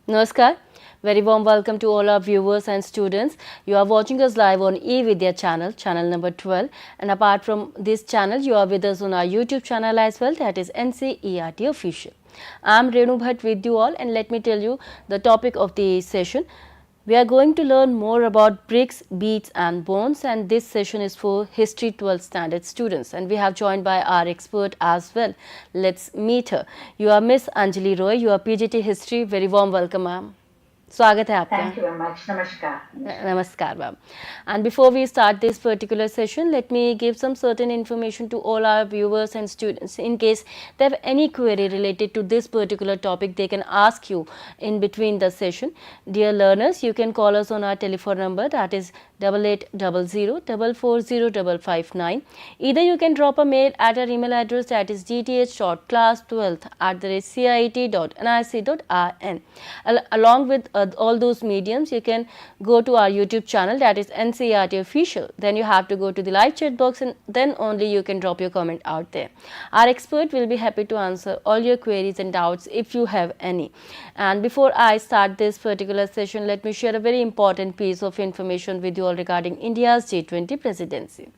Namaskar. Very warm welcome to all our viewers and students. You are watching us live on eVidya channel, channel number 12. And apart from this channel, you are with us on our YouTube channel as well, that is NCERT Official. I am Renu Bhatt with you all, and let me tell you the topic of the session. We are going to learn more about bricks, beads and bones, and this session is for History 12th Standard students, and we have joined by our expert as well. Let's meet her. You are Miss Anjali Roy, you are PGT History. Very warm welcome ma'am. स्वागत है आपका. Thank you very much. Namaskar. Namaskar ma'am. And before we start this particular session, let me give some certain information to all our viewers and students. In case they have any query related to this particular topic, they can ask you in between the session. Dear learners, you can call us on our telephone number, that is 8800 Either you can drop a mail at our email address, that is dth.class12@cit.nic.in. Along with all those mediums, you can go to our YouTube channel, that is NCERT Official. Then you have to go to the live chat box, and then only you can drop your comment out there. Our expert will be happy to answer all your queries and doubts if you have any. And before I start this particular session, let me share a very important piece of information with you all regarding India's G20 presidency.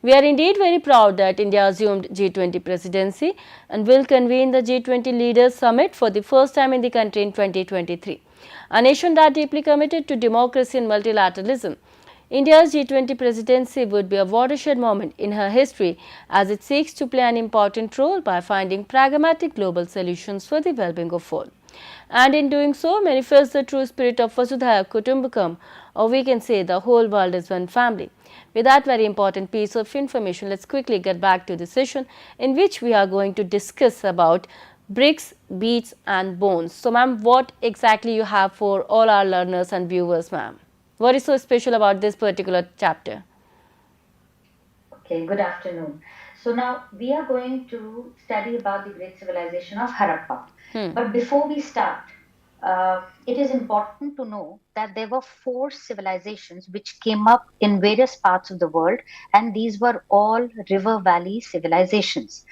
We are indeed very proud that India assumed G20 presidency and will convene the G20 Leaders Summit for the first time in the country in 2023. A nation that deeply committed to democracy and multilateralism, India's G20 presidency would be a watershed moment in her history as it seeks to play an important role by finding pragmatic global solutions for the well-being of all. And in doing so, manifests the true spirit of Vasudhaiva Kutumbakam, or we can say the whole world is one family. With that very important piece of information, let's quickly get back to the session in which we are going to discuss about bricks, beads and bones. So ma'am, what exactly you have for all our learners and viewers, ma'am? What is so special about this particular chapter? Okay, good afternoon. So now we are going to study about the great civilization of Harappa. But before we start, it is important to know that there were 4 civilizations which came up in various parts of the world, and these were all river valley civilizations.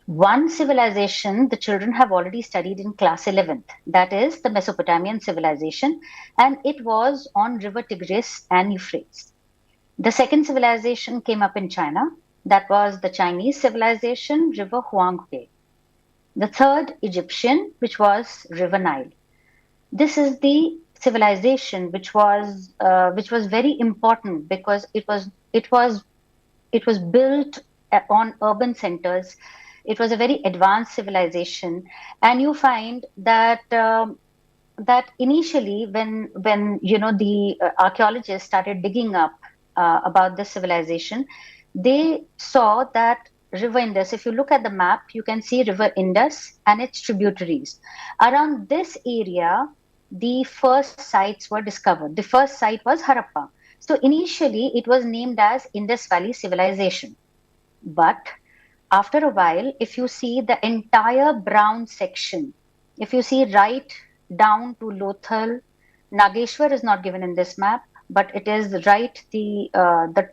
One civilization the children have already studied in class 11th, that is the Mesopotamian civilization, and it was on river Tigris and Euphrates. The second civilization came up in China, that was the Chinese civilization, river Huanghe. The third, Egyptian, which was river Nile. This is the civilization which was very important because it was built on urban centers. It was a very advanced civilization, and you find that that initially when the archaeologists started digging up about this civilization, they saw that river Indus, if you look at the map, you can see river Indus and its tributaries. Around this area, the first sites were discovered. The first site was Harappa. So initially, it was named as Indus Valley Civilization. But after a while, if you see the entire brown section, if you see right down to Lothal, Nageshwar is not given in this map, but it is right the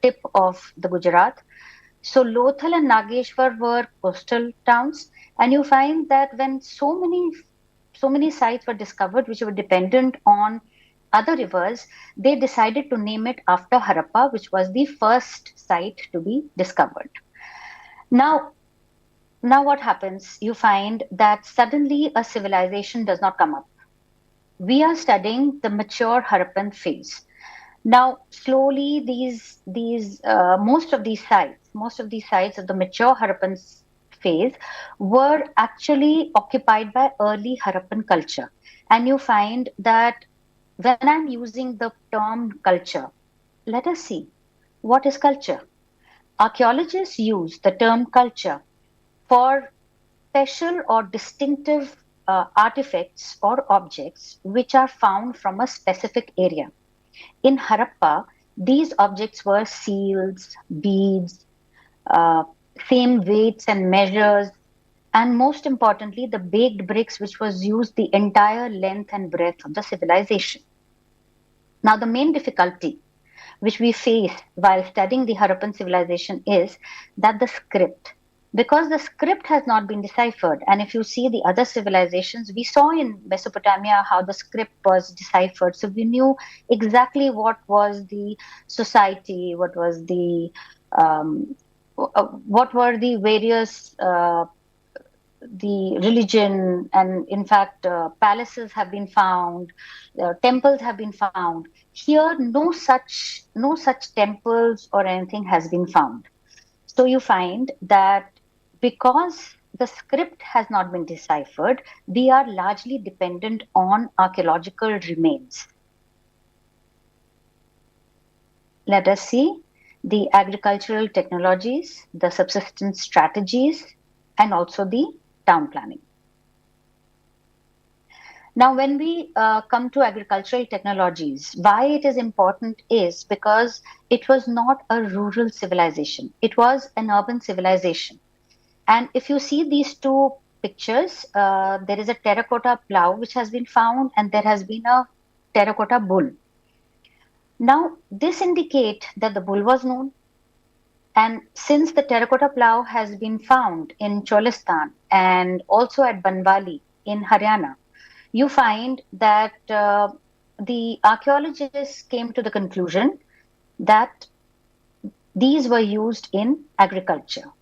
tip of the Gujarat. So Lothal and Nageshwar were coastal towns, and you find that when so many sites were discovered which were dependent on other rivers, they decided to name it after Harappa, which was the first site to be discovered. Now what happens? You find that suddenly a civilization does not come up. We are studying the mature Harappan phase. Now, slowly, most of these sites of the mature Harappan phase were actually occupied by early Harappan culture. And you find that when I'm using the term culture, let us see, what is culture? Archaeologists use the term culture for special or distinctive artifacts or objects which are found from a specific area. In Harappa, these objects were seals, beads, same weights and measures, and most importantly, the baked bricks, which was used the entire length and breadth of the civilization. Now, the main difficulty which we face while studying the Harappan civilization is that the script, because the script has not been deciphered. And if you see the other civilizations, we saw in Mesopotamia how the script was deciphered. So we knew exactly what was the society, what was the what were the various the religion, and in fact palaces have been found, temples have been found. Here no such temples or anything has been found. So you find that because the script has not been deciphered, we are largely dependent on archaeological remains. Let us see the agricultural technologies, the subsistence strategies, and also the town planning. Now, when we come to agricultural technologies, why it is important is because it was not a rural civilization, it was an urban civilization. And if you see these two pictures, there is a terracotta plow which has been found, and there has been a terracotta bull. Now, this indicates that the bull was known. And since the terracotta plow has been found in Cholistan and also at Banwali in Haryana, you find that the archaeologists came to the conclusion that these were used in agriculture.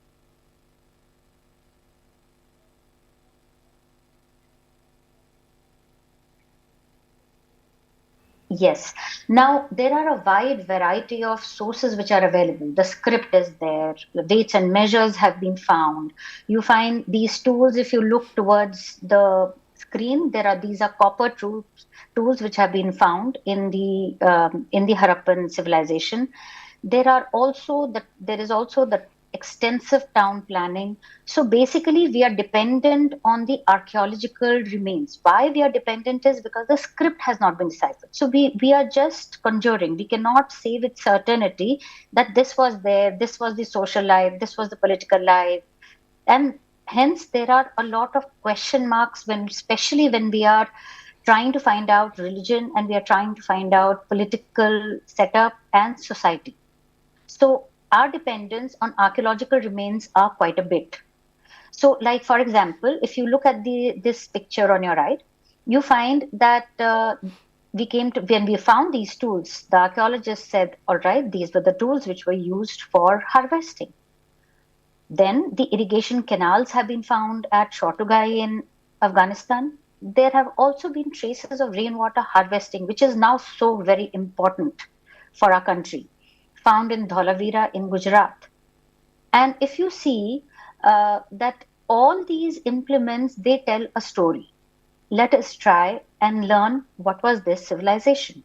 Yes. Now, there are a wide variety of sources which are available. The script is there, the weights and measures have been found. You find these tools, if you look towards the screen, these are copper tools which have been found in the Harappan civilization. There is also the extensive town planning. So basically, we are dependent on the archaeological remains. Why we are dependent is because the script has not been deciphered. So we are just conjuring. We cannot say with certainty that this was there, this was the social life, this was the political life, and hence there are a lot of question marks especially when we are trying to find out religion and we are trying to find out political setup and society. So our dependence on archaeological remains are quite a bit. So, like for example, if you look at this picture on your right, you find that we came to when we found these tools, the archaeologists said, "All right, these were the tools which were used for harvesting." Then the irrigation canals have been found at Shotugai in Afghanistan. There have also been traces of rainwater harvesting, which is now so very important for our country, found in Dholavira in Gujarat. And if you see that all these implements, they tell a story. Let us try and learn what was this civilization.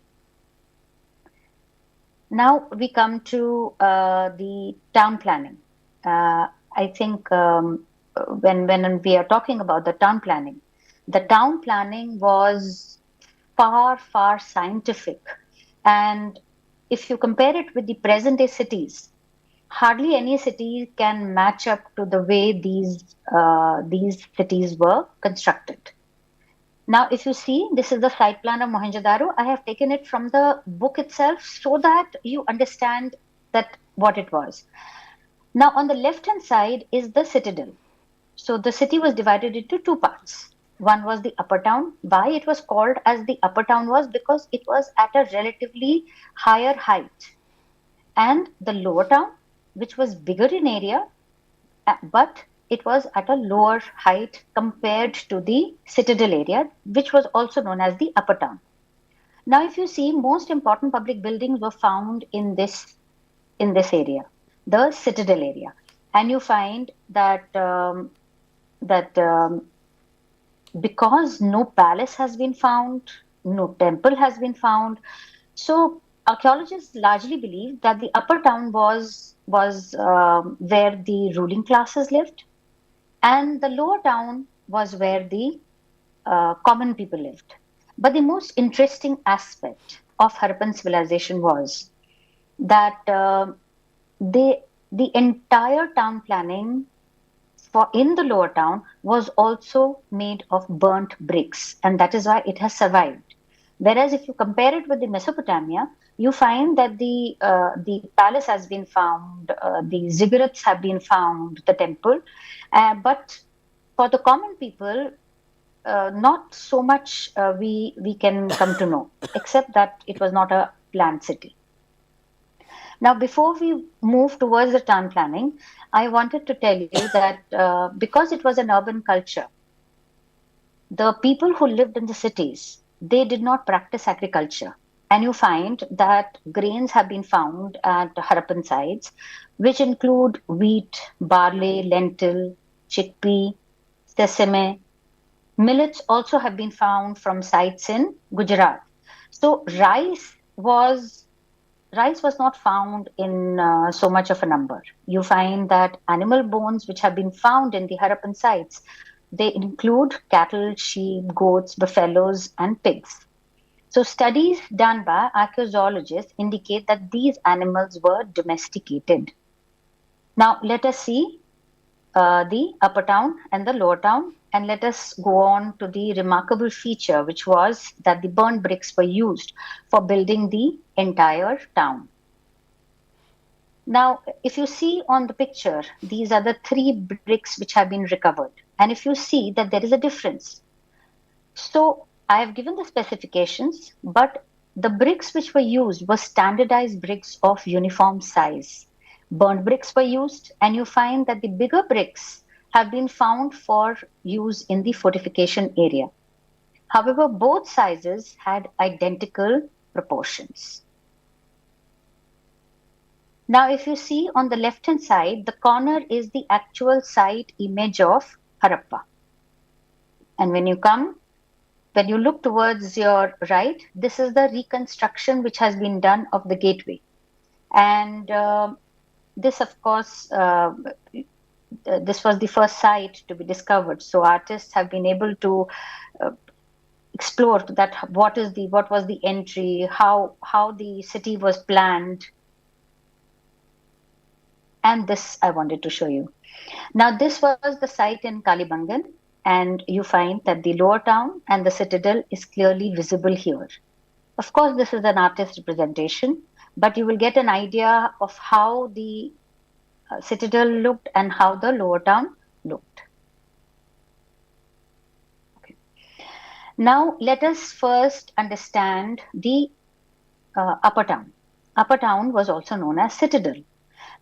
Now we come to the town planning. I think when we are talking about the town planning was far scientific, and if you compare it with the present day cities, hardly any city can match up to the way these cities were constructed. Now, if you see, this is the site plan of Mohenjo-daro. I have taken it from the book itself so that you understand that what it was. Now, on the left-hand side is the citadel. So the city was divided into two parts. One was the upper town. Why it was called as the upper town was because it was at a relatively higher height. And the lower town, which was bigger in area, but it was at a lower height compared to the citadel area, which was also known as the upper town. Now, if you see, most important public buildings were found in this area, the citadel area, and you find that because no palace has been found, no temple has been found, so archaeologists largely believe that the upper town was where the ruling classes lived, and the lower town was where the common people lived. But the most interesting aspect of Harappan civilization was that they the entire town planning for in the lower town was also made of burnt bricks, and that is why it has survived. Whereas if you compare it with the Mesopotamia, you find that the palace has been found, the ziggurats have been found, the temple, but for the common people, not so much we can come to know, except that it was not a planned city. Now, before we move towards the town planning, I wanted to tell you that because it was an urban culture, the people who lived in the cities, they did not practice agriculture. And you find that grains have been found at Harappan sites, which include wheat, barley, lentil, chickpea, sesame. Millets also have been found from sites in Gujarat. So rice was not found in so much of a number. You find that animal bones which have been found in the Harappan sites, they include cattle, sheep, goats, buffaloes, and pigs. So studies done by archaeologists indicate that these animals were domesticated. Now let us see the upper town and the lower town, and let us go on to the remarkable feature, which was that the burnt bricks were used for building the entire town. Now, if you see on the picture, these are the three bricks which have been recovered. And if you see that there is a difference. So I have given the specifications, but the bricks which were used were standardized bricks of uniform size. Burnt bricks were used, and you find that the bigger bricks have been found for use in the fortification area. However, both sizes had identical proportions. Now, if you see on the left hand side, the corner is the actual site image of Harappa. And when you look towards your right, this is the reconstruction which has been done of the gateway. And this, of course, this was the first site to be discovered. So artists have been able to uh, explore that what was the entry, how the city was planned, and this I wanted to show you. Now, this was the site in Kalibangan, and you find that the lower town and the citadel is clearly visible here. Of course, this is an artist representation, but you will get an idea of how the citadel looked and how the lower town looked. Okay. Now, let us first understand the upper town. Upper town was also known as citadel.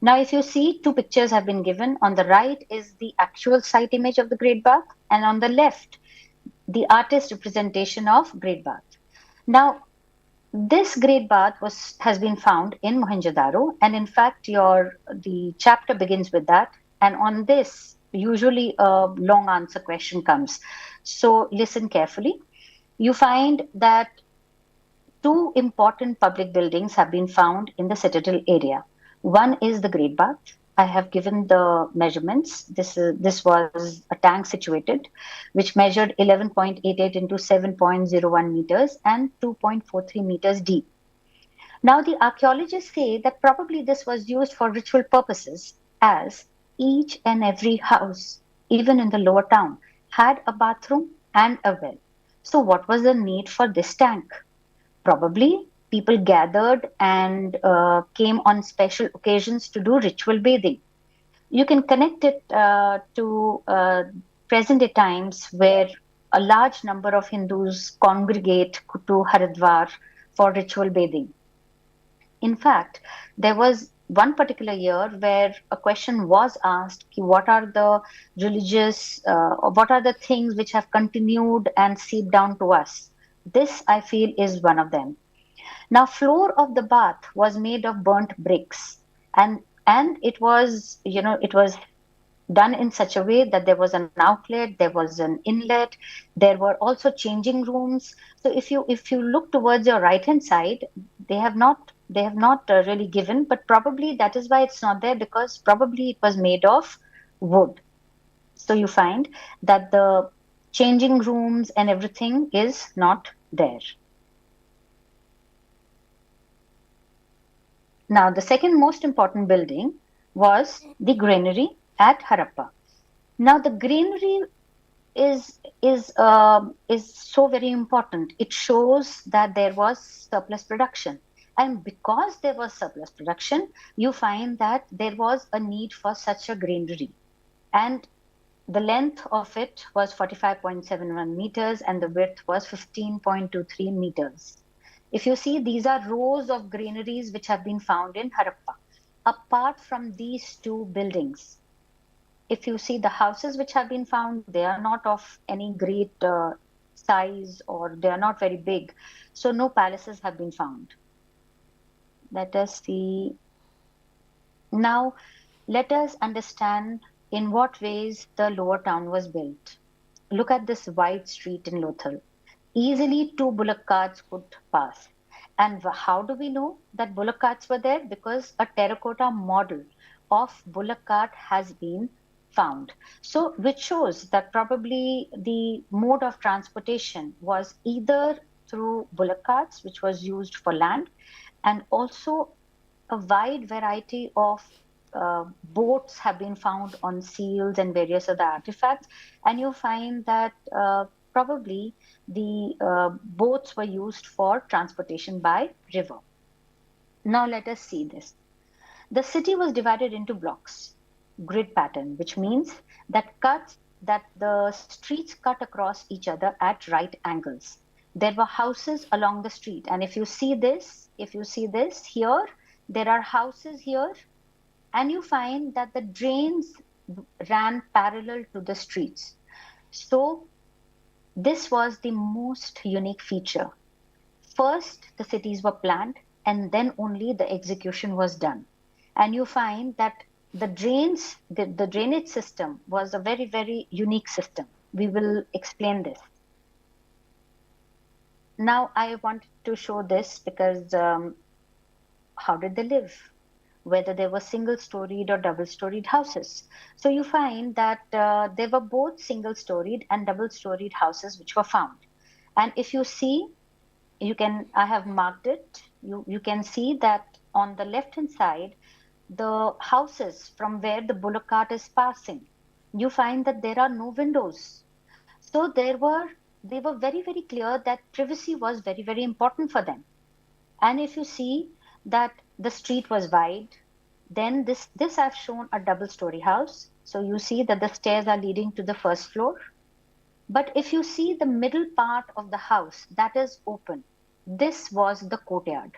Now, if you see, two pictures have been given. On the right is the actual site image of the Great Bath, and on the left, the artist representation of Great Bath. Now, this Great Bath has been found in Mohenjo-daro, and in fact, the chapter begins with that. And on this, usually a long answer question comes. So listen carefully. You find that two important public buildings have been found in the citadel area. One is the Great Bath. I have given the measurements. This was a tank situated, which measured 11.88 into 7.01 meters and 2.43 meters deep. Now, the archaeologists say that probably this was used for ritual purposes, as each and every house, even in the lower town, had a bathroom and a well. So, what was the need for this tank? Probably people gathered and came on special occasions to do ritual bathing. You can connect it to present day times where a large number of Hindus congregate to Haridwar for ritual bathing. In fact, there was one particular year where a question was asked, what are the what are the things which have continued and seeped down to us? This, I feel, is one of them. Now, floor of the bath was made of burnt bricks, and it was done in such a way that there was an outlet, there was an inlet, there were also changing rooms. So if you look towards your right hand side, they have not really given, but probably that is why it's not there, because probably it was made of wood. So you find that the changing rooms and everything is not there. Now, the second most important building was the granary at Harappa. Now, the granary is so very important. It shows that there was surplus production. And because there was surplus production, you find that there was a need for such a granary. And the length of it was 45.71 meters and the width was 15.23 meters. If you see, these are rows of granaries which have been found in Harappa. Apart from these two buildings, if you see the houses which have been found, they are not of any great size or they are not very big. So no palaces have been found. Let us see. Now, let us understand in what ways the lower town was built. Look at this wide street in Lothal. Easily two bullock carts could pass. And how do we know that bullock carts were there? Because a terracotta model of bullock cart has been found. So, which shows that probably the mode of transportation was either through bullock carts, which was used for land, and also a wide variety of boats have been found on seals and various other artifacts, and you find that probably the boats were used for transportation by river. Now let us see this. The city was divided into blocks, grid pattern, which means that the streets cut across each other at right angles. There were houses along the street, and if you see this here, there are houses here, and you find that the drains ran parallel to the streets. So this was the most unique feature. First, the cities were planned, and then only the execution was done. And you find that the drainage system was a very, very unique system. We will explain this. Now, I want to show this because how did they live? Whether they were single storied or double storied houses. So you find that there were both single storied and double storied houses which were found. And if you see, I have marked it. You can see that on the left hand side, the houses from where the bullock cart is passing, you find that there are no windows. So they were very, very clear that privacy was very, very important for them. And if you see that the street was wide, then this I've shown a double story house. So you see that the stairs are leading to the first floor. But if you see the middle part of the house that is open, this was the courtyard.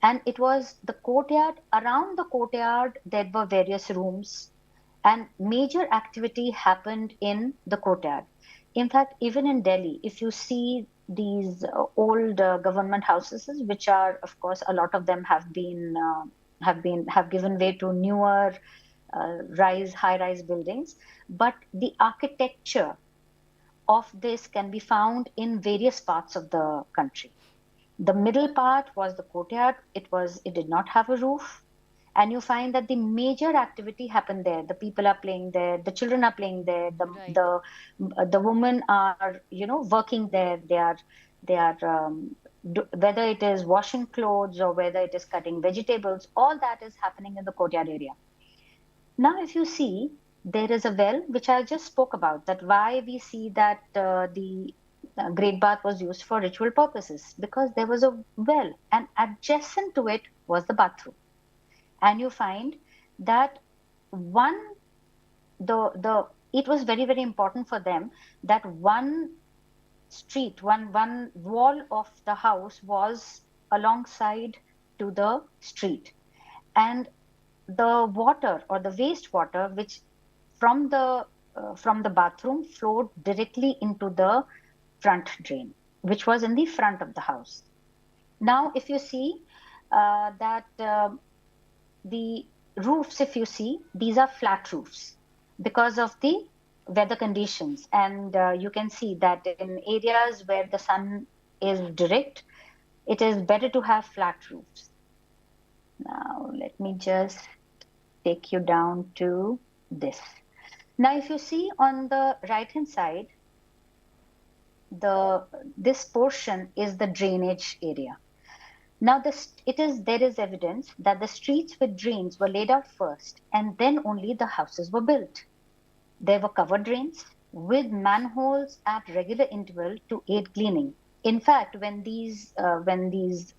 And it was the courtyard. Around the courtyard, there were various rooms, and major activity happened in the courtyard. In fact, even in Delhi, if you see these old government houses, which are, of course, a lot of them have given way to newer high rise buildings, but the architecture of this can be found in various parts of the country. The middle part was the courtyard. It did not have a roof. And you find that the major activity happened there. The people are playing there. The children are playing there. Right. The women are, working there. They are, whether it is washing clothes or whether it is cutting vegetables, all that is happening in the courtyard area. Now, if you see, there is a well, which I just spoke about, that why we see that the great bath was used for ritual purposes, because there was a well, and adjacent to it was the bathroom. And you find that one, the it was very, very important for them that one wall of the house was alongside to the street. And the water or the wastewater which from the bathroom flowed directly into the front drain, which was in the front of the house. Now, if you see that the roofs, if you see, these are flat roofs because of the weather conditions, and you can see that in areas where the sun is direct, it is better to have flat roofs. Now, let me just take you down to this. Now, if you see on the right hand side, this portion is the drainage area. Now, there is evidence that the streets with drains were laid out first, and then only the houses were built. There were covered drains with manholes at regular interval to aid cleaning. In fact, when these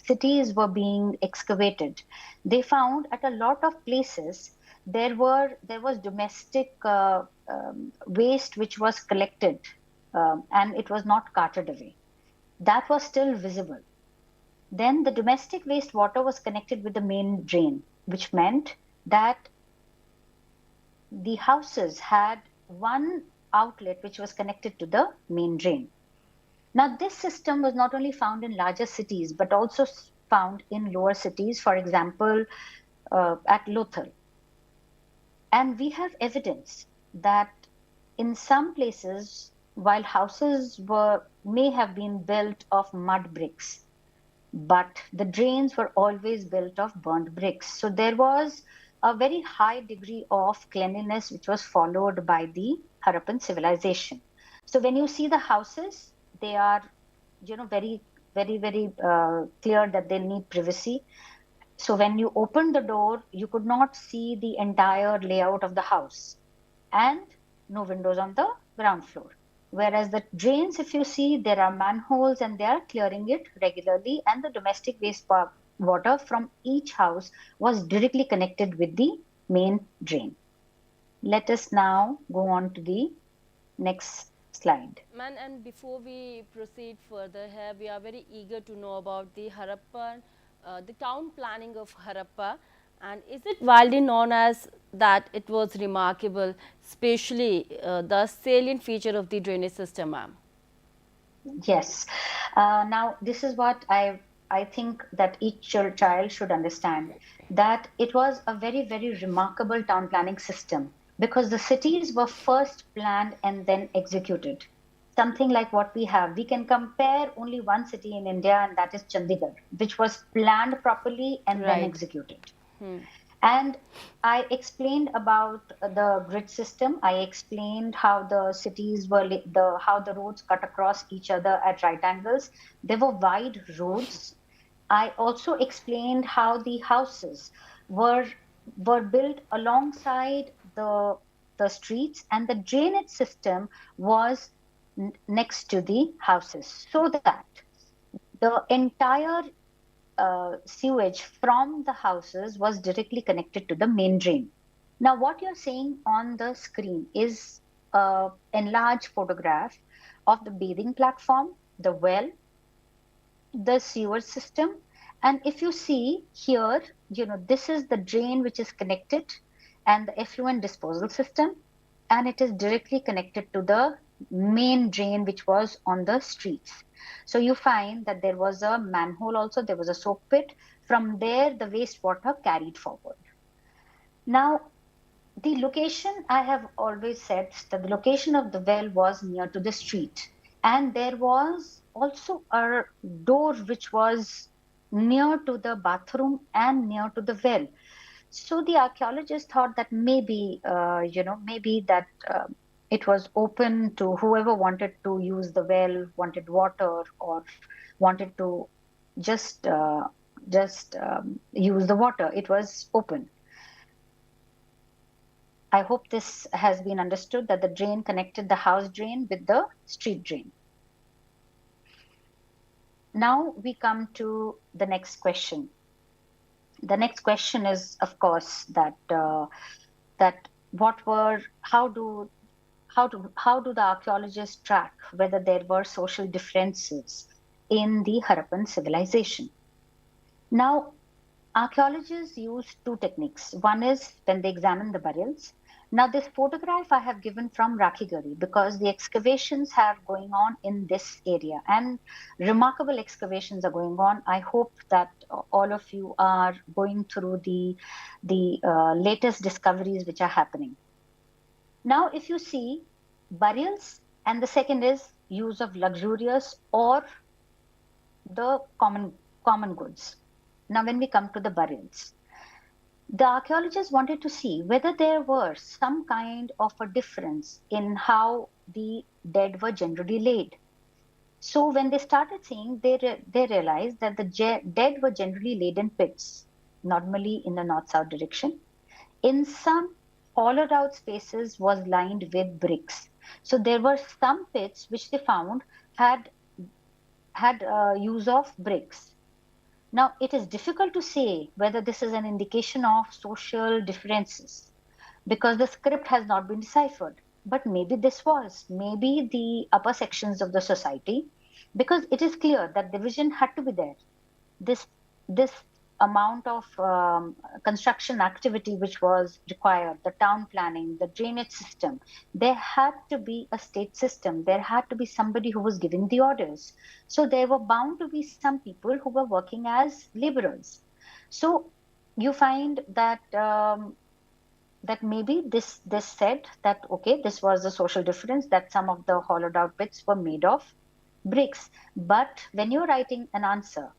cities were being excavated, they found at a lot of places there was domestic waste which was collected, and it was not carted away. That was still visible. Then the domestic wastewater was connected with the main drain, which meant that the houses had one outlet which was connected to the main drain. Now, this system was not only found in larger cities, but also found in lower cities, for example, at Lothal. And we have evidence that in some places, while houses may have been built of mud bricks, but the drains were always built of burnt bricks. So there was a very high degree of cleanliness which was followed by the Harappan civilization. So when you see the houses, they are, very clear that they need privacy. So when you open the door, you could not see the entire layout of the house, and no windows on the ground floor. Whereas the drains, if you see, there are manholes and they are clearing it regularly, and the domestic waste water from each house was directly connected with the main drain. Let us now go on to the next slide. Man, and before we proceed further here, we are very eager to know about the Harappan, the town planning of Harappa, and is it widely known as that it was remarkable, especially the salient feature of the drainage system, ma'am? Yes. Now, this is what I think that each child should understand, that it was a very remarkable town planning system because the cities were first planned and then executed. Something like what we have. We can compare only one city in India, and that is Chandigarh, which was planned properly and then Right. executed. Hmm. And I explained about the grid system. I explained how the cities were how the roads cut across each other at right angles. There were wide roads. I also explained how the houses were were built alongside the streets, and the drainage system was next to the houses, so that the entire sewage from the houses was directly connected to the main drain. Now, what you're seeing on the screen is an enlarged photograph of the bathing platform, the well, the sewer system. And if you see here, this is the drain which is connected and the effluent disposal system, and it is directly connected to the main drain which was on the streets. So you find that there was a manhole also, there was a soak pit. From there, the wastewater carried forward. Now, the location, I have always said that the location of the well was near to the street. And there was also a door which was near to the bathroom and near to the well. So the archaeologists thought that maybe that it was open to whoever wanted to use the well, wanted water, or wanted to just uh, just use the water. It was open. I hope this has been understood that the drain connected the house drain with the street drain. Now we come to the next question. The next question is, of course, that what were how do the archaeologists track whether there were social differences in the Harappan civilization? Now, archaeologists use two techniques. One is when they examine the burials. Now, this photograph I have given from Rakhigari because the excavations have going on in this area, and remarkable excavations are going on. I hope that all of you are going through the latest discoveries which are happening. Now, if you see burials, and the second is use of luxurious or the common goods. Now, when we come to the burials, the archaeologists wanted to see whether there were some kind of a difference in how the dead were generally laid. So when they started seeing, they realized that the dead were generally laid in pits, normally in the north-south direction. In some hollowed out spaces was lined with bricks. So there were some pits which they found had had use of bricks. Now, it is difficult to say whether this is an indication of social differences because the script has not been deciphered. But maybe this was, maybe the upper sections of the society, because it is clear that division had to be there. This amount of construction activity which was required, the town planning, the drainage system, there had to be a state system. There had to be somebody who was giving the orders. So there were bound to be some people who were working as laborers. So you find that that maybe this said that okay, this was a social difference, that some of the hollowed out bits were made of bricks. But when you're writing an answer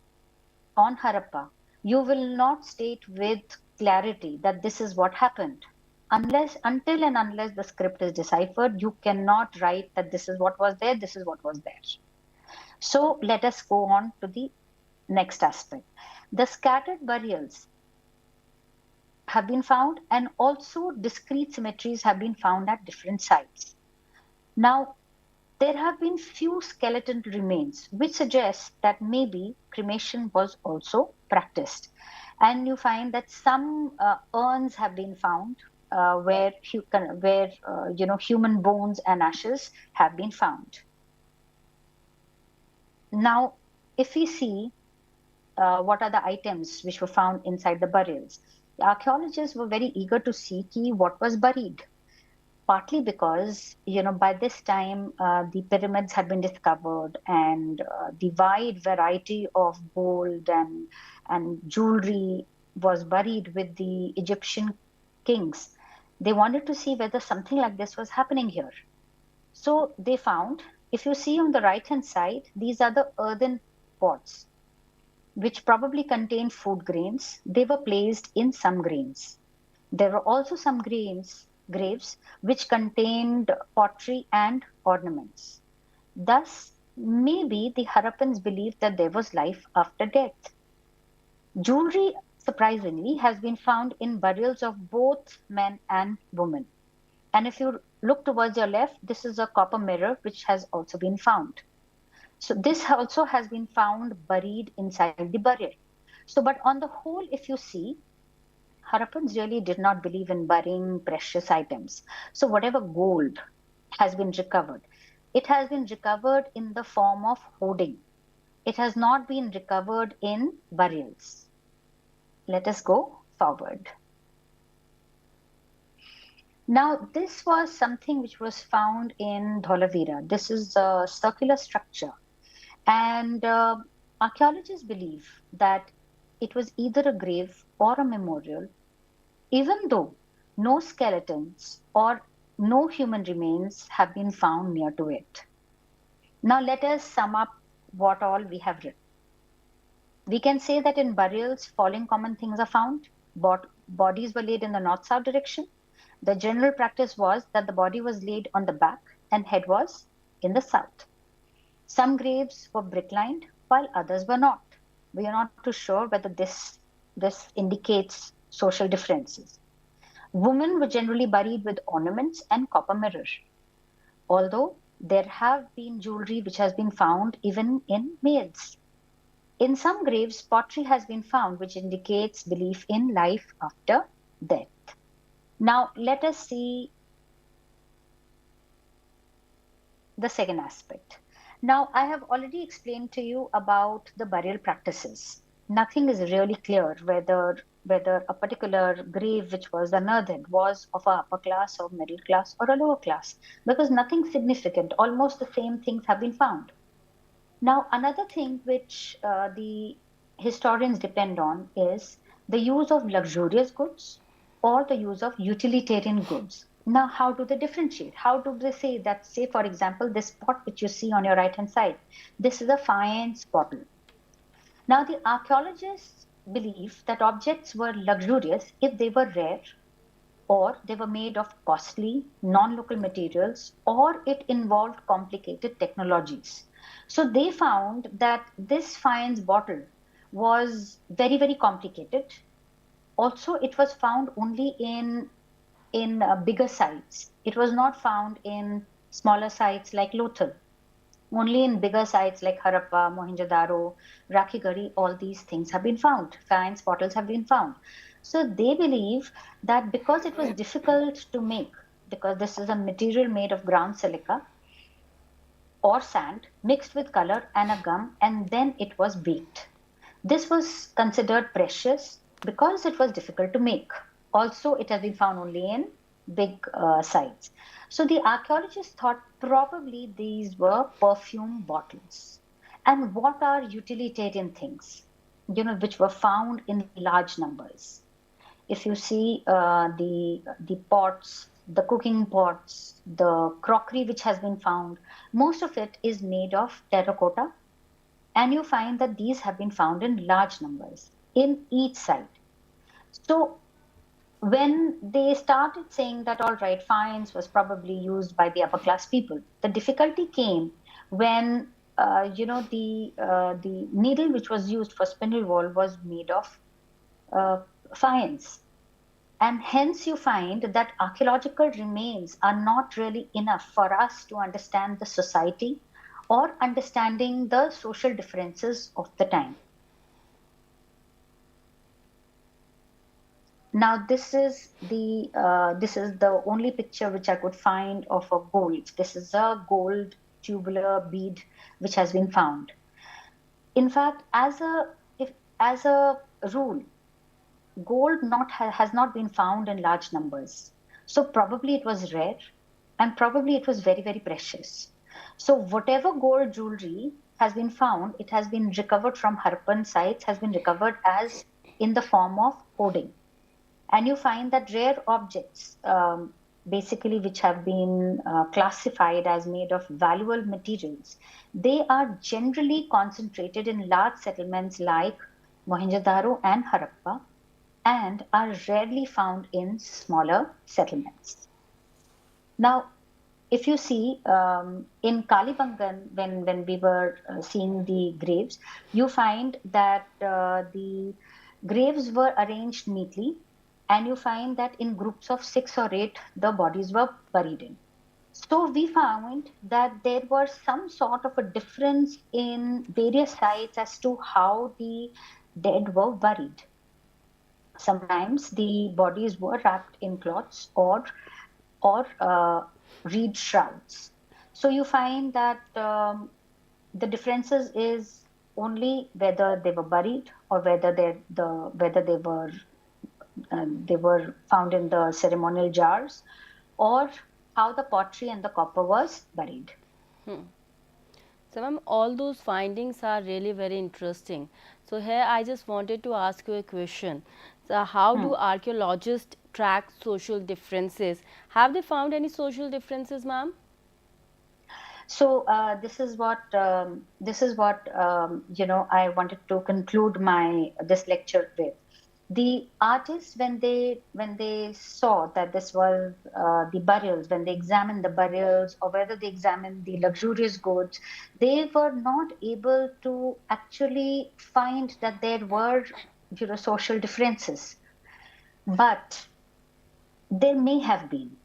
on Harappa, you will not state with clarity that this is what happened. Until and unless the script is deciphered, you cannot write that this is what was there, this is what was there. So let us go on to the next aspect. The scattered burials have been found, and also discrete symmetries have been found at different sites. Now, there have been few skeleton remains, which suggests that maybe cremation was also practiced. And you find that some urns have been found where human bones and ashes have been found. Now, if we see what are the items which were found inside the burials, the archaeologists were very eager to see what was buried, partly because by this time the pyramids had been discovered, and the wide variety of gold and jewelry was buried with the Egyptian kings. They wanted to see whether something like this was happening here. So they found, if you see on the right hand side, these are the earthen pots which probably contained food grains. They were placed in some grains. There were also some graves which contained pottery and ornaments. Thus, maybe the Harappans believed that there was life after death. Jewelry, surprisingly, has been found in burials of both men and women. And if you look towards your left, this is a copper mirror which has also been found. So this also has been found buried inside the burial. So, but on the whole, if you see, Harappans really did not believe in burying precious items. So, whatever gold has been recovered, it has been recovered in the form of hoarding. It has not been recovered in burials. Let us go forward. Now, this was something which was found in Dholavira. This is a circular structure. And archaeologists believe that it was either a grave or a memorial, even though no skeletons or no human remains have been found near to it. Now, let us sum up what all we have written. We can say that in burials, following common things are found. Bodies were laid in the north-south direction. The general practice was that the body was laid on the back and head was in the south. Some graves were brick-lined, while others were not. We are not too sure whether this indicates social differences. Women were generally buried with ornaments and copper mirror, although there have been jewelry which has been found even in males. In some graves, pottery has been found, which indicates belief in life after death. Now, let us see the second aspect. Now, I have already explained to you about the burial practices. Nothing is really clear whether a particular grave which was unearthed was of a upper class or middle class or a lower class, because nothing significant, almost the same things have been found. Now, another thing which the historians depend on is the use of luxurious goods or the use of utilitarian goods. Now, how do they differentiate? How do they say that, say, for example, this pot which you see on your right hand side, this is a faience bottle. Now, the archaeologists believe that objects were luxurious if they were rare, or they were made of costly, non local materials, or it involved complicated technologies. So they found that this faience bottle was very, very complicated. Also, it was found only in bigger sites. It was not found in smaller sites like Lothal. Only in bigger sites like Harappa, Mohenjo-daro, Rakhigarhi, all these things have been found. Faience bottles have been found. So they believe that because it was difficult to make, because this is a material made of ground silica or sand mixed with color and a gum, and then it was baked. This was considered precious because it was difficult to make. Also, it has been found only in big sites. So the archaeologists thought probably these were perfume bottles. And what are utilitarian things, which were found in large numbers? If you see the pots, the cooking pots, the crockery which has been found, most of it is made of terracotta, and you find that these have been found in large numbers in each site. So when they started saying that all right, fines was probably used by the upper class people, the difficulty came when the needle which was used for spindle wool was made of uh, fines. And hence, you find that archaeological remains are not really enough for us to understand the society or understanding the social differences of the time. Now, this is the only picture which I could find of a gold. This is a gold tubular bead which has been found. In fact, as a rule, gold has not been found in large numbers. So probably it was rare, and probably it was very, very precious. So whatever gold jewelry has been found, it has been recovered from Harappan sites, has been recovered as in the form of hoarding. And you find that rare objects, basically which have been classified as made of valuable materials, they are generally concentrated in large settlements like Mohenjo-daro and Harappa, and are rarely found in smaller settlements. Now, if you see in Kalibangan, when we were seeing the graves, you find that the graves were arranged neatly, and you find that in groups of 6 or 8, the bodies were buried in. So we found that there was some sort of a difference in various sites as to how the dead were buried. Sometimes the bodies were wrapped in cloths or reed shrouds. So you find that the differences is only whether they were buried or whether they were found in the ceremonial jars, or how the pottery and the copper was buried. So, ma'am, all those findings are really very interesting. So, here I just wanted to ask you a question. So, how Hmm. do archaeologists track social differences? Have they found any social differences, ma'am? So this is what I wanted to conclude my this lecture with. The artists, when they saw that this was the burials, when they examined the burials or whether they examined the luxurious goods, they were not able to actually find that there were social differences, but there may have been.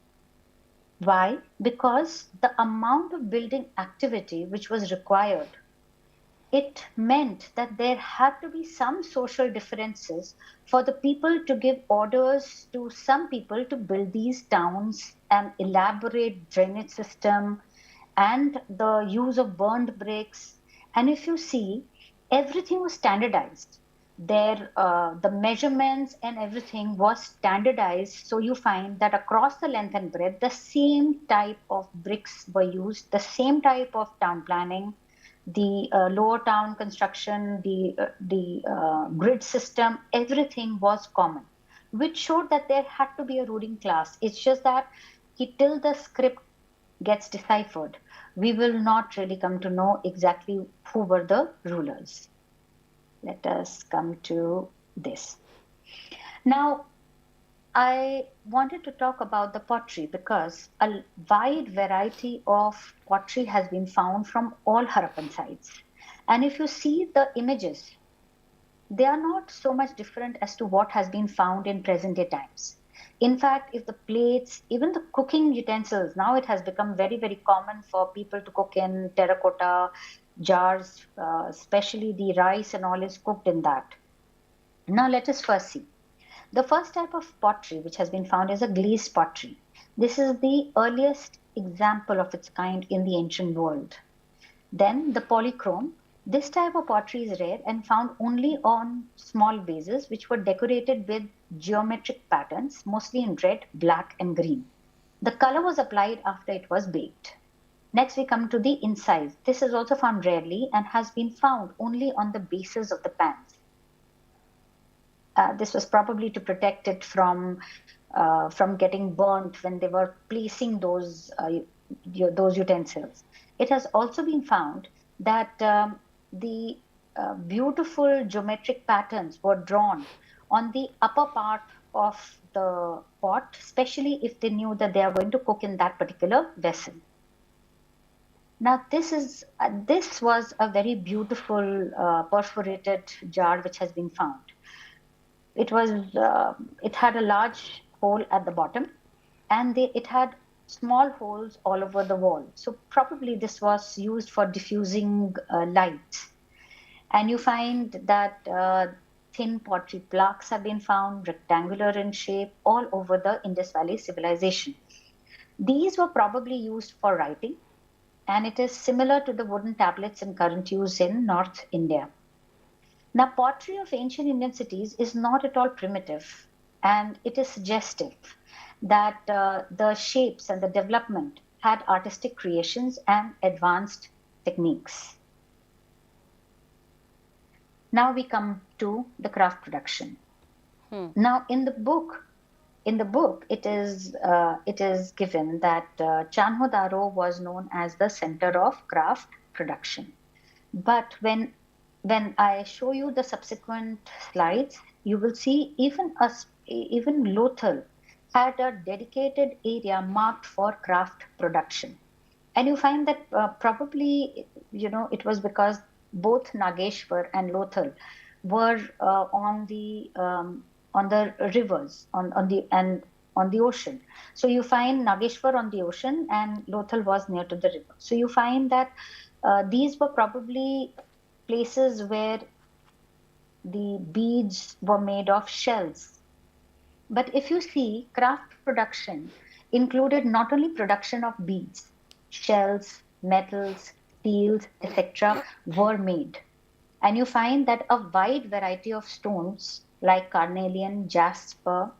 Why? Because the amount of building activity which was required, it meant that there had to be some social differences for the people to give orders to some people to build these towns and elaborate drainage system and the use of burned bricks. And if you see, everything was standardized. The measurements and everything was standardized. So you find that across the length and breadth, the same type of bricks were used, the same type of town planning, the lower town construction, the grid system, everything was common, which showed that there had to be a ruling class. It's just that till the script gets deciphered, we will not really come to know exactly who were the rulers. Let us come to this. Now, I wanted to talk about the pottery because a wide variety of pottery has been found from all Harappan sites. And if you see the images, they are not so much different as to what has been found in present day times. In fact, if the plates, even the cooking utensils, now it has become very, very common for people to cook in terracotta jars, especially the rice and all is cooked in that. Now, let us first see. The first type of pottery which has been found is a glazed pottery. This is the earliest example of its kind in the ancient world. Then the polychrome. This type of pottery is rare and found only on small vases which were decorated with geometric patterns, mostly in red, black, and green. The color was applied after it was baked. Next, we come to the incise. This is also found rarely and has been found only on the bases of the pans. This was probably to protect it from getting burnt when they were placing those utensils. It has also been found that the beautiful geometric patterns were drawn on the upper part of the pot, especially if they knew that they are going to cook in that particular vessel. Now, this was a very beautiful perforated jar which has been found. It had a large hole at the bottom, and it had small holes all over the wall. So probably this was used for diffusing light. And you find that thin pottery plaques have been found, rectangular in shape, all over the Indus Valley civilization. These were probably used for writing, and it is similar to the wooden tablets in current use in North India. Now, pottery of ancient Indian cities is not at all primitive, and it is suggestive that the shapes and the development had artistic creations and advanced techniques. Now we come to the craft production. Now, in the book, it is given that Chanho Daro was known as the center of craft production. But when I show you the subsequent slides, you will see even Lothal had a dedicated area marked for craft production. And you find that probably, it was because both Nageshwar and Lothal were on the rivers, on the ocean. So you find Nageshwar on the ocean and Lothal was near to the river. So you find that these were probably places where the beads were made of shells. But if you see, craft production included not only production of beads, shells, metals, steels, etc., were made. And you find that a wide variety of stones like carnelian, jasper,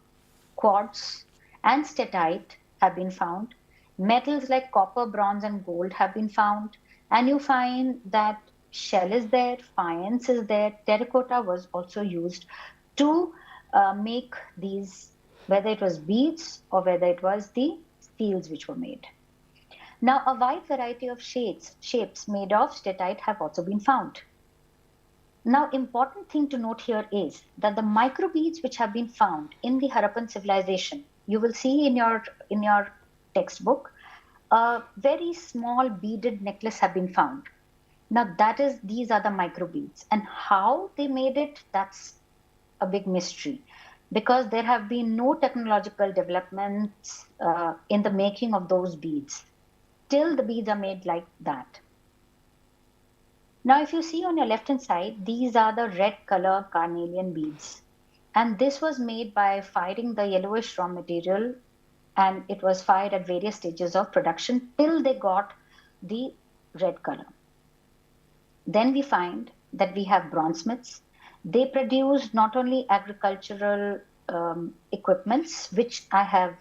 quartz, and steatite have been found. Metals like copper, bronze, and gold have been found. And you find that shell is there, faience is there, terracotta was also used to make these, whether it was beads or whether it was the steels which were made. Now, a wide variety of shapes made of steatite have also been found. Now, important thing to note here is that the microbeads which have been found in the Harappan civilization, you will see in your textbook, a very small beaded necklace have been found. Now, these are the microbeads, and how they made it, that's a big mystery, because there have been no technological developments in the making of those beads. Till the beads are made like that. Now, if you see on your left hand side, these are the red color carnelian beads. And this was made by firing the yellowish raw material, and it was fired at various stages of production till they got the red color. Then we find that we have bronzesmiths. They produce not only agricultural equipments, which I have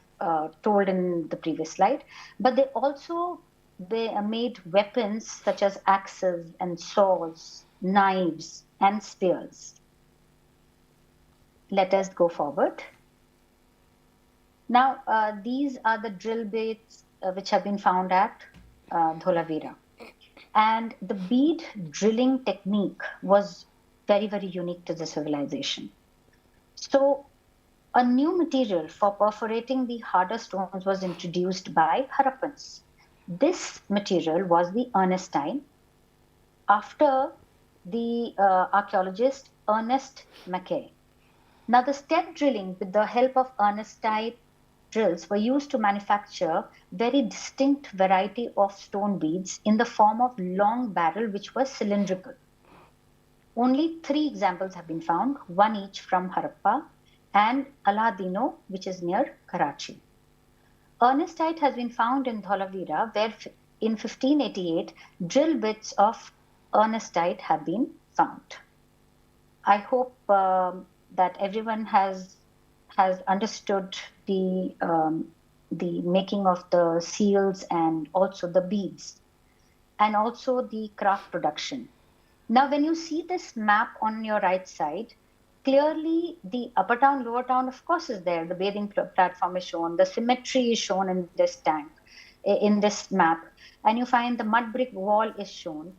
told in the previous slide, but they made weapons such as axes and swords, knives, and spears. Let us go forward. Now, these are the drill bits which have been found at Dholavira. And the bead drilling technique was very, very unique to the civilization. So a new material for perforating the harder stones was introduced by Harappans. This material was the ernestine, after the archaeologist Ernest Mackay. Now, the step drilling with the help of ernestite drills were used to manufacture very distinct variety of stone beads in the form of long barrel which was cylindrical. Only three examples have been found, one each from Harappa and Aladino, which is near Karachi. Ernestite has been found in Dholavira, where in 1588 drill bits of ernestite have been found. I hope that everyone has understood the making of the seals and also the beads and also the craft production. Now, when you see this map on your right side, clearly the upper town, lower town, of course, is there. The bathing platform is shown. The symmetry is shown in this tank, in this map. And you find the mud brick wall is shown.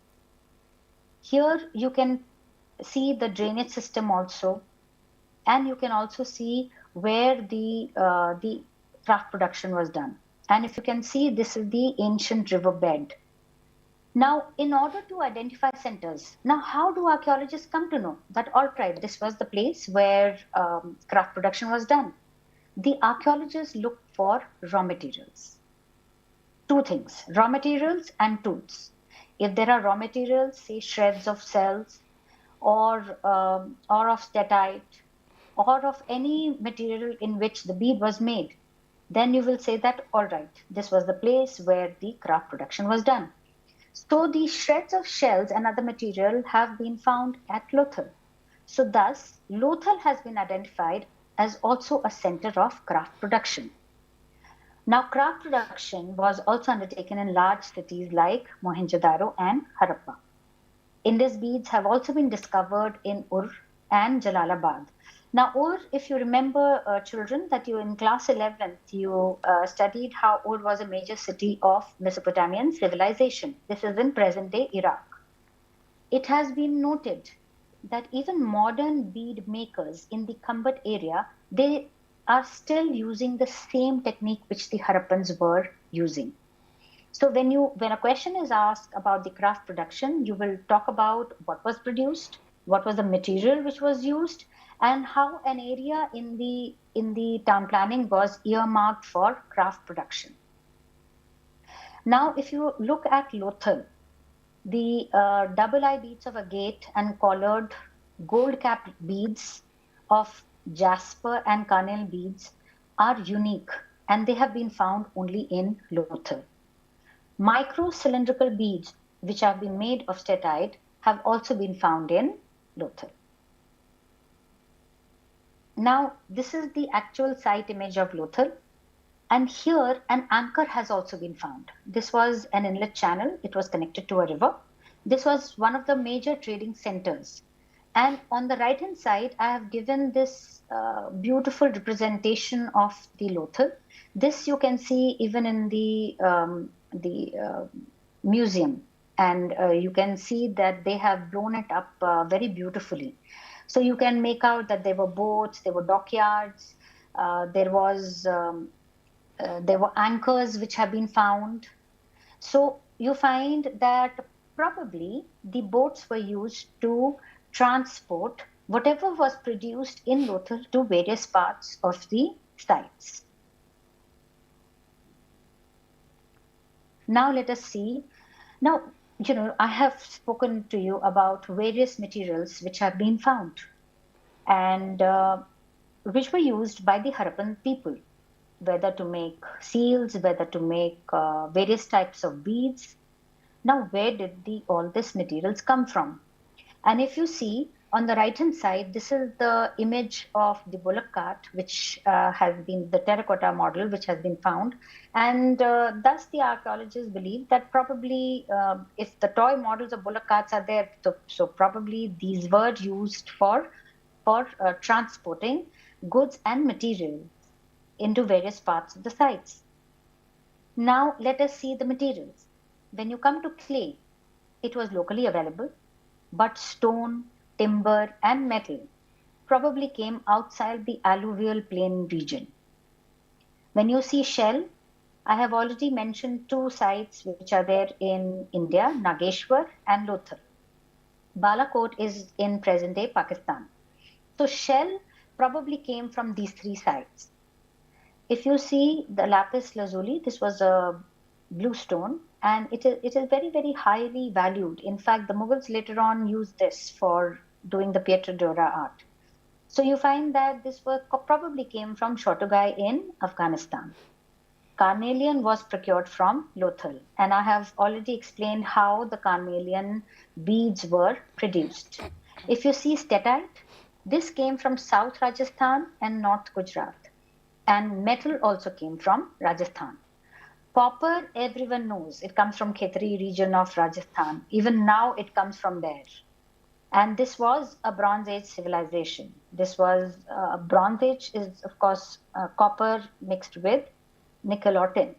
Here you can see the drainage system also. And you can also see where the craft production was done. And if you can see, this is the ancient riverbed. Now, in order to identify centers, now how do archaeologists come to know that, all right, this was the place where craft production was done? The archaeologists look for raw materials. Two things, raw materials and tools. If there are raw materials, say shreds of cells or of statite or of any material in which the bead was made, then you will say that, all right, this was the place where the craft production was done. So these shreds of shells and other material have been found at Lothal. So thus, Lothal has been identified as also a center of craft production. Now, craft production was also undertaken in large cities like Mohenjo-daro and Harappa. Indus beads have also been discovered in Ur and Jalalabad. Now, Ur, if you remember, children, that you in class 11th, you studied how Ur was a major city of Mesopotamian civilization. This is in present-day Iraq. It has been noted that even modern bead makers in the Kambat area, they are still using the same technique which the Harappans were using. So when a question is asked about the craft production, you will talk about what was produced, what was the material which was used, and how an area in the town planning was earmarked for craft production. Now, if you look at Lothal, the double eye beads of agate and collared gold capped beads of jasper and carnel beads are unique, and they have been found only in Lothal. Micro cylindrical beads, which have been made of statite, have also been found in Lothal. Now, this is the actual site image of Lothal. And here, an anchor has also been found. This was an inlet channel. It was connected to a river. This was one of the major trading centers. And on the right-hand side, I have given this beautiful representation of the Lothal. This you can see even in the museum. And you can see that they have blown it up very beautifully. So you can make out that there were boats, there were dockyards, there were anchors which have been found. So you find that probably the boats were used to transport whatever was produced in Lothal to various parts of the sites. Now let us see. Now, I have spoken to you about various materials which have been found and which were used by the Harappan people, whether to make seals, whether to make various types of beads. Now, where did all these materials come from? And if you see on the right-hand side, this is the image of the bullock cart, which has been the terracotta model, which has been found. And thus the archaeologists believe that probably if the toy models of bullock carts are there, so probably these were used for transporting goods and material into various parts of the sites. Now let us see the materials. When you come to clay, it was locally available, but stone, timber, and metal probably came outside the alluvial plain region. When you see shell, I have already mentioned two sites which are there in India, Nageshwar and Lothal. Balakot is in present-day Pakistan. So shell probably came from these three sites. If you see the lapis lazuli, this was a blue stone, and it is very, very highly valued. In fact, the Mughals later on used this for doing the Pietra Dora art. So you find that this work probably came from Shotogai in Afghanistan. Carnelian was procured from Lothal, and I have already explained how the carnelian beads were produced. If you see steatite, this came from South Rajasthan and North Gujarat, and metal also came from Rajasthan. Copper, everyone knows, it comes from Khetri region of Rajasthan. Even now, it comes from there. And this was a Bronze Age civilization. This was Bronze Age is, of course, copper mixed with nickel or tin.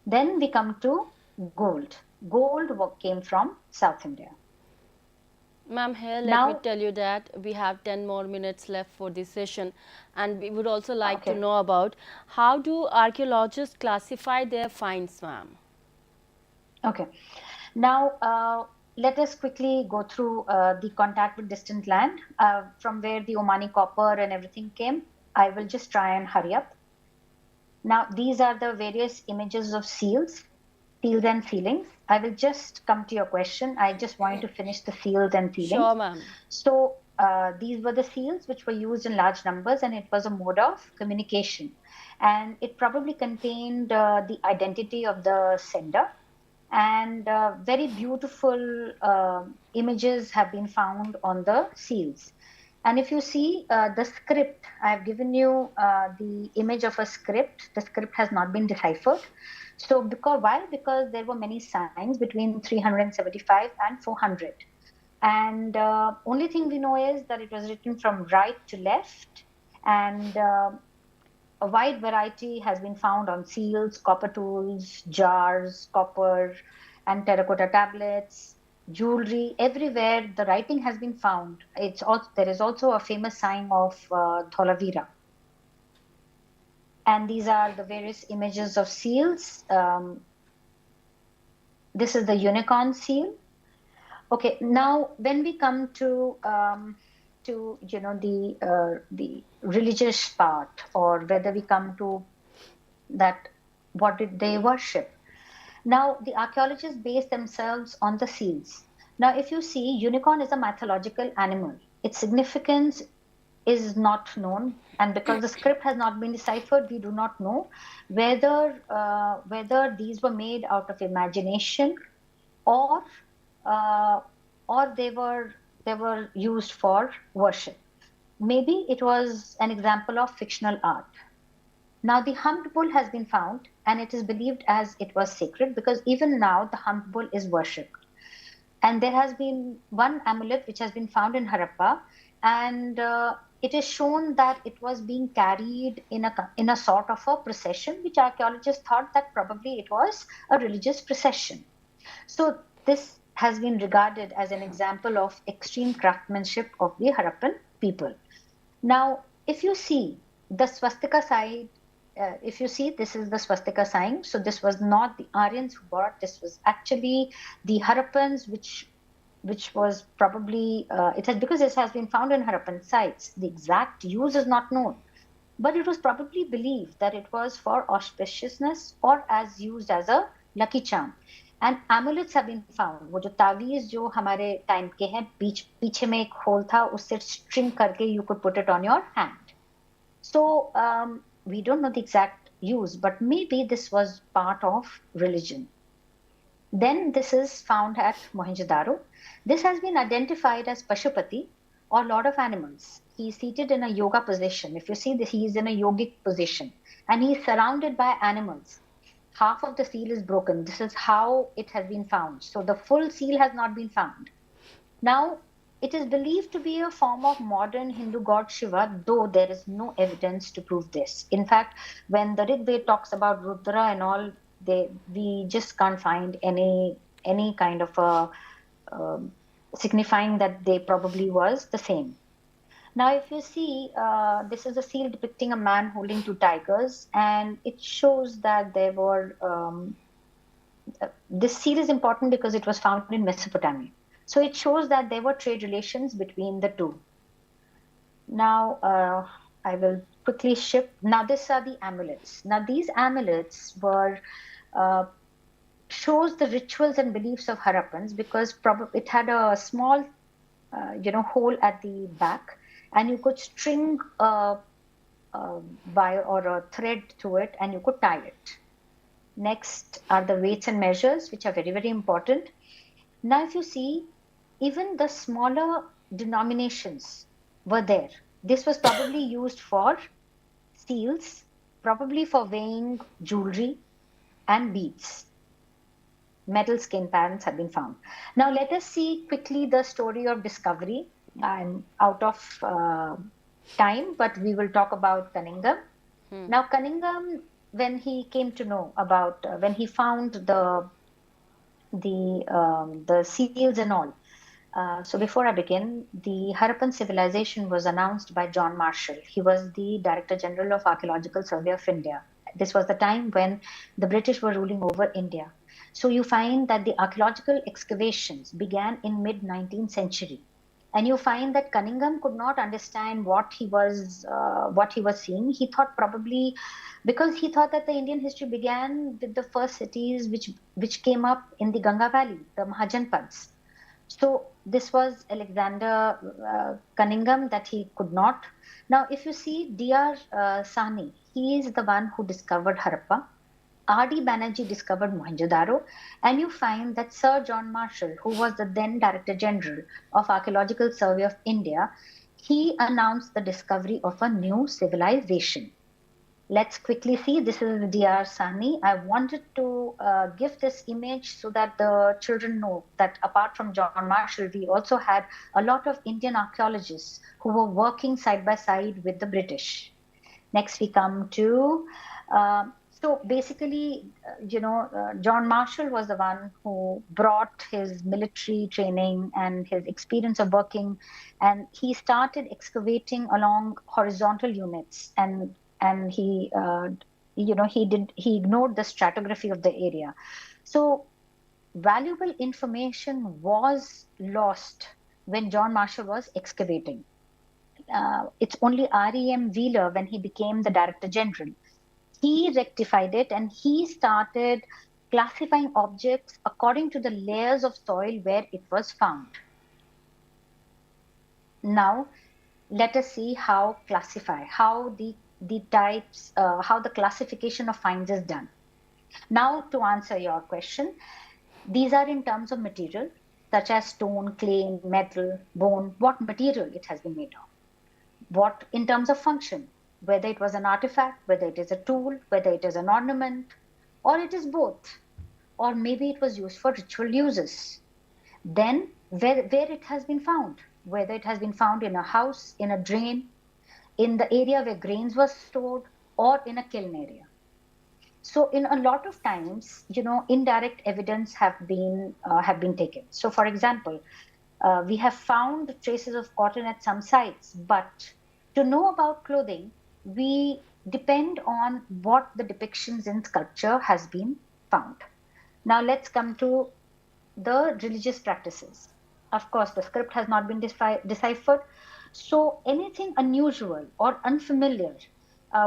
Then we come to gold. Gold came from South India. Ma'am, here let me Now, tell you that we have 10 more minutes left for this session, and we would also like to okay, know about how do archaeologists classify their finds, ma'am? okay. Now, let us quickly go through the contact with distant land from where the Omani copper and everything came. I will just try and hurry up. Now, these are the various images of seals and ceilings. I will just come to your question. I just wanted to finish the seals and ceilings. Sure, ma'am. So, these were the seals which were used in large numbers, and it was a mode of communication. And it probably contained the identity of the sender. And very beautiful images have been found on the seals. And if you see the script, I have given you the image of a script. The script has not been deciphered. So because why? Because there were many signs between 375 and 400. And only thing we know is that it was written from right to left, and a wide variety has been found on seals, copper tools, jars, copper and terracotta tablets, jewelry. Everywhere the writing has been found. It's also, there is also a famous sign of Dholavira. And these are the various images of seals. This is the unicorn seal. Okay, now when we come to the religious part, or whether we come to that, what did they worship? Now the archaeologists base themselves on the seals. Now, if you see, unicorn is a mythological animal. Its significance is not known, and because the script has not been deciphered, we do not know whether these were made out of imagination, or uh, they were used for worship. Maybe it was an example of fictional art. Now the humped bull has been found, and it is believed as it was sacred, because even now the humped bull is worshipped. And there has been one amulet which has been found in Harappa, and it is shown that it was being carried in a sort of a procession, which archaeologists thought that probably it was a religious procession. So this has been regarded as an example of extreme craftsmanship of the Harappan people. Now, if you see the swastika side, if you see, this is the swastika sign. So this was not the Aryans who brought. This was actually the Harappans, which was probably it has, because this has been found in Harappan sites. The exact use is not known, but it was probably believed that it was for auspiciousness or as used as a lucky charm. And amulets have been found. वो जो तावीज जो हमारे time के हैं, पीछे में एक whole था, उससे string करके you could put it on your hand. So we don't know the exact use, but maybe this was part of religion. Then this is found at Mohenjo-daro. This has been identified as Pashupati, or Lord of Animals. He is seated in a yoga position. If you see this, he is in a yogic position, and he is surrounded by animals. Half of the seal is broken. This is how it has been found. So the full seal has not been found. Now, it is believed to be a form of modern Hindu god Shiva, though there is no evidence to prove this. In fact, when the Rig Veda talks about Rudra and all, we just can't find any kind of a signifying that they probably was the same. Now, if you see, this is a seal depicting a man holding two tigers, and it shows that there were. This seal is important because it was found in Mesopotamia. So it shows that there were trade relations between the two. Now, I will quickly shift. Now, these are the amulets. Now, these amulets were uh, shows the rituals and beliefs of Harappans because probably it had a small, hole at the back, and you could string a wire or a thread to it, and you could tie it. Next are the weights and measures, which are very, very important. Now, if you see, even the smaller denominations were there. This was probably used for seals, probably for weighing jewelry and beads. Metal skin patterns have been found. Now, let us see quickly the story of discovery. I'm out of time, but we will talk about Cunningham. Now, Cunningham, when he came to know about, when he found the seals and all. So before I begin, the Harappan civilization was announced by John Marshall. He was the Director General of Archaeological Survey of India. This was the time when the British were ruling over India. So you find that the archaeological excavations began in mid 19th century, and you find that Cunningham could not understand what he was seeing. He thought probably because he thought that the Indian history began with the first cities which came up in the Ganga Valley, the Mahajanpads. So this was Alexander Cunningham that he could not. Now, if you see D.R. Sahni, he is the one who discovered Harappa. R.D. Banerjee discovered Mohenjo-daro, and you find that Sir John Marshall, who was the then Director General of Archaeological Survey of India, he announced the discovery of a new civilization. Let's quickly see. This is D.R. Sahni. I wanted to give this image so that the children know that apart from John Marshall, we also had a lot of Indian archaeologists who were working side by side with the British. Next, we come to so basically, John Marshall was the one who brought his military training and his experience of working, and he started excavating along horizontal units, and he ignored the stratigraphy of the area. So valuable information was lost when John Marshall was excavating. It's only R.E.M. Wheeler, when he became the Director General, he rectified it and he started classifying objects according to the layers of soil where it was found. Now, let us see how the types, how the classification of finds is done. Now, to answer your question, these are in terms of material, such as stone, clay, metal, bone, what material it has been made of. What in terms of function, whether it was an artifact, whether it is a tool, whether it is an ornament, or it is both, or maybe it was used for ritual uses. Then, where it has been found, whether it has been found in a house, in a drain, in the area where grains were stored, or in a kiln area. So, in a lot of times, indirect evidence have been taken. So, for example, we have found traces of cotton at some sites, but to know about clothing, we depend on what the depictions in sculpture has been found. Now let's come to the religious practices. Of course, the script has not been deciphered, so anything unusual or unfamiliar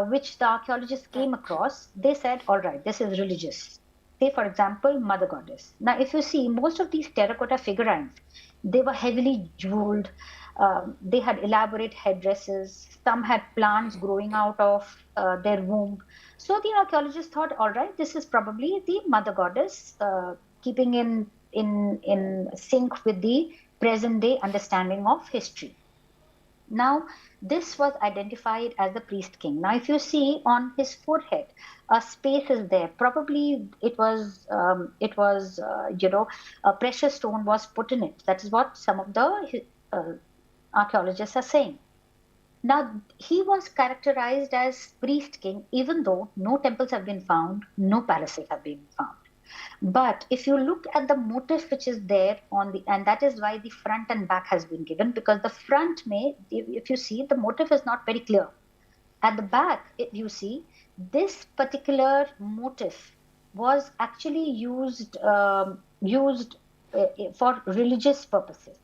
which the archaeologists came across, they said, all right, this is religious. Say, for example, Mother Goddess. Now, if you see, most of these terracotta figurines, they were heavily jeweled. They had elaborate headdresses. Some had plants growing out of their womb. So the archaeologists thought, all right, this is probably the Mother Goddess, keeping in sync with the present day understanding of history. Now, this was identified as the priest king. Now, if you see on his forehead, a space is there. Probably a precious stone was put in it. That is what some of the archaeologists are saying. Now, he was characterized as priest king, even though no temples have been found, no palaces have been found. But if you look at the motif which is there and that is why the front and back has been given, because the front if you see, the motif is not very clear. At the back, if you see, this particular motif was actually used for religious purposes.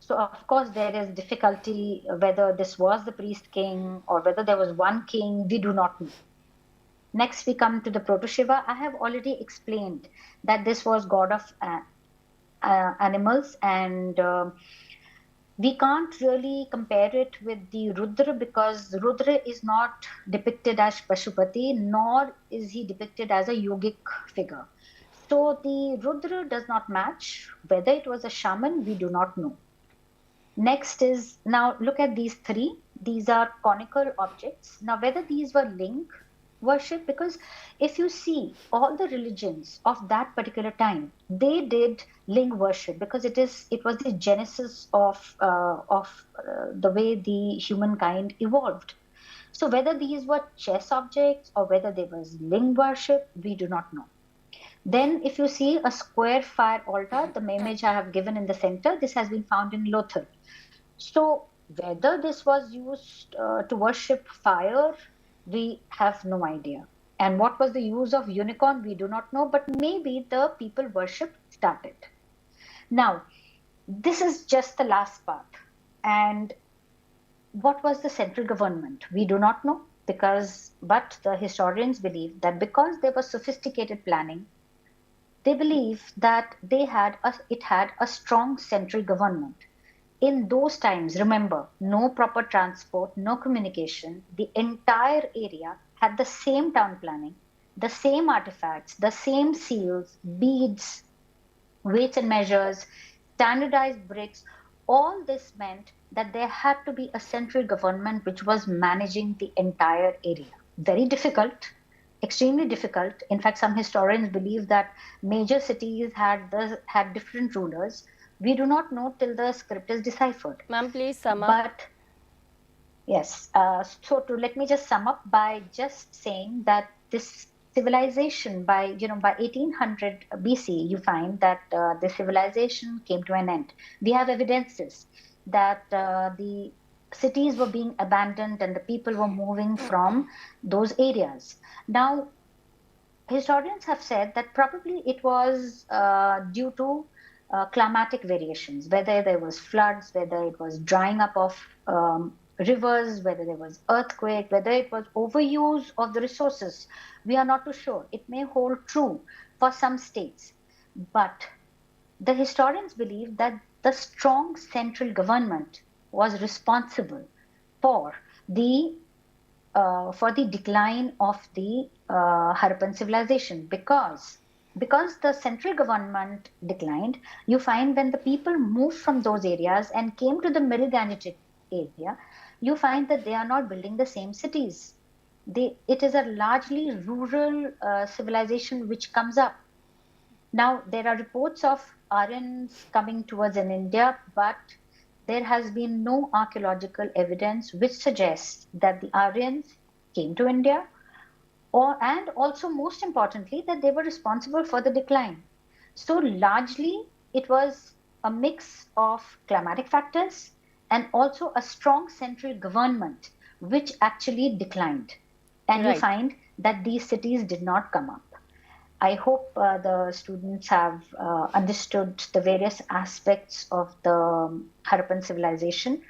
So of course there is difficulty whether this was the priest king or whether there was one king, we do not know. Next we come to the Proto-Shiva. I have already explained that this was god of animals, and we can't really compare it with the Rudra because Rudra is not depicted as Pashupati, nor is he depicted as a yogic figure. So the Rudra does not match. Whether it was a shaman, we do not know. Next is, now look at these three. These are conical objects. Now, whether these were ling worship, because if you see all the religions of that particular time, they did ling worship because it was the genesis of the way the humankind evolved. So whether these were chess objects or whether they was ling worship, we do not know. Then, if you see a square fire altar, the image I have given in the center, this has been found in Lothal. So, whether this was used to worship fire, we have no idea. And what was the use of unicorn, we do not know, but maybe the people worship started. Now, this is just the last part. And what was the central government? We do not know but the historians believe that because there was sophisticated planning, they believe that it had a strong central government. In those times, remember, no proper transport, no communication. The entire area had the same town planning, the same artifacts, the same seals, beads, weights and measures, standardized bricks. All this meant that there had to be a central government which was managing the entire area. Very difficult, extremely difficult. In fact, some historians believe that major cities had different rulers. We do not know till the script is deciphered. Ma'am, please sum up. But yes, so let me just sum up by just saying that this civilization by 1800 BC, you find that the civilization came to an end. We have evidences that the cities were being abandoned and the people were moving from those areas. Now, historians have said that probably it was due to climatic variations, whether there was floods, whether it was drying up of rivers, whether there was earthquake, whether it was overuse of the resources. We are not too sure. It may hold true for some states, but the historians believe that the strong central government was responsible for the decline of the Harappan civilization because the central government declined. You find when the people moved from those areas and came to the Middle Gangetic area, you find that they are not building the same cities. It is a largely rural civilization which comes up. Now, there are reports of Aryans coming towards in India, but there has been no archaeological evidence which suggests that the Aryans came to India, and also most importantly, that they were responsible for the decline. So largely, it was a mix of climatic factors and also a strong central government which actually declined. And Right. you find that these cities did not come up. I hope the students have understood the various aspects of the Harappan civilization.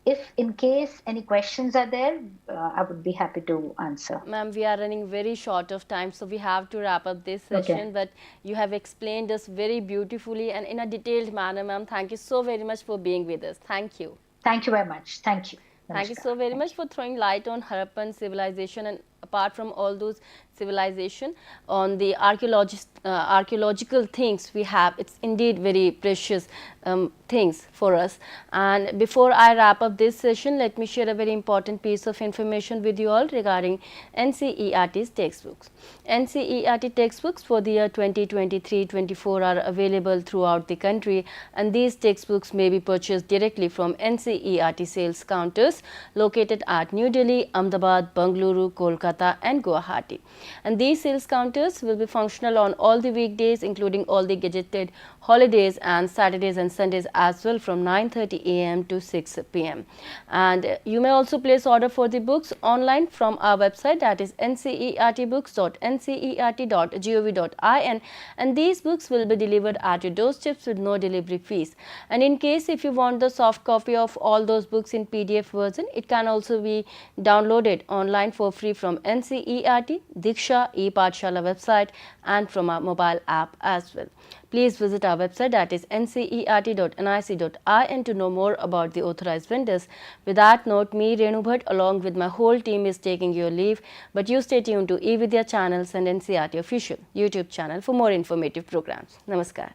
If in case any questions are there, I would be happy to answer. Ma'am, we are running very short of time, so we have to wrap up this session. Okay. But you have explained us very beautifully and in a detailed manner, ma'am. Thank you so very much for being with us. Thank you. Thank you very much. Thank you. Thank you Namaskar. so very Thank much you. for throwing light on Harappan civilization, and apart from all those civilization, on the archaeological things we have. It's indeed very precious things for us. And before I wrap up this session, let me share a very important piece of information with you all regarding NCERT's textbooks. NCERT textbooks for the year 2023-24 are available throughout the country, and these textbooks may be purchased directly from NCERT sales counters located at New Delhi, Ahmedabad, Bengaluru, Kolkata and Guwahati. And these sales counters will be functional on all the weekdays, including all the gazetted holidays and Saturdays and Sundays as well, from 9:30 a.m. to 6 p.m. And you may also place order for the books online from our website, that is ncertbooks.ncert.gov.in, and these books will be delivered at your doorsteps with no delivery fees. And in case if you want the soft copy of all those books in PDF version, it can also be downloaded online for free from NCERT, Diksha, ePathshala website and from our mobile app as well. Please visit our website, that is ncert.nic.in, to know more about the authorized vendors. With that note, me Renu Bhatt along with my whole team is taking your leave, but you stay tuned to eVidya channels and NCERT official YouTube channel for more informative programs. Namaskar.